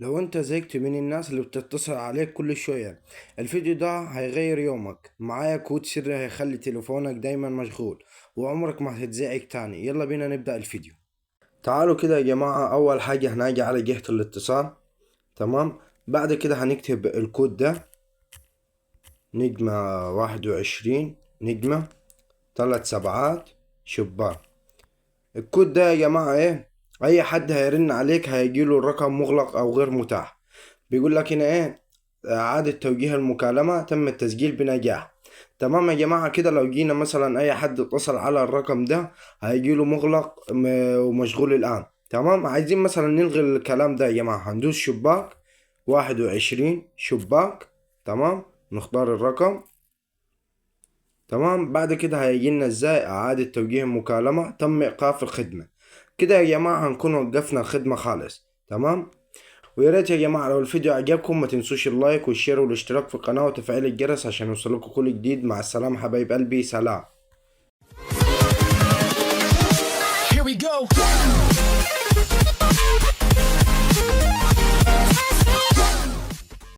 لو انت زهقت من الناس اللي بتتصل عليك كل شوية، الفيديو ده هيغير يومك. معايا كود سري هيخلي تليفونك دايما مشغول وعمرك ما هتتزعج تاني. يلا بينا نبدأ الفيديو. تعالوا كده يا جماعة، اول حاجة هنجي على جهة الاتصال. تمام. بعد كده هنكتب الكود ده: نجمة 21 نجمة 3 7 شباك. الكود ده يا جماعة اي حد هيرن عليك هيجيله الرقم مغلق او غير متاح. بيقول لك هنا اعادة توجيه المكالمة تم التسجيل بنجاح. تمام يا جماعة، كده لو جينا مثلا اي حد اتصل على الرقم ده هيجيله مغلق ومشغول الان. تمام. عايزين مثلا نلغي الكلام ده يا جماعة، هندوس شباك 21 شباك. تمام. نختار الرقم. تمام. بعد كده هيجيلنا ازاي اعادة توجيه المكالمة تم ايقاف الخدمة. كده يا جماعة هنكون وقفنا الخدمة خالص. تمام. ويا ريت يا جماعة لو الفيديو عجبكم ما تنسوش اللايك والشير والاشتراك في القناة وتفعيل الجرس عشان يوصلكم كل جديد. مع السلامة حبايب قلبي، سلام. Here we go.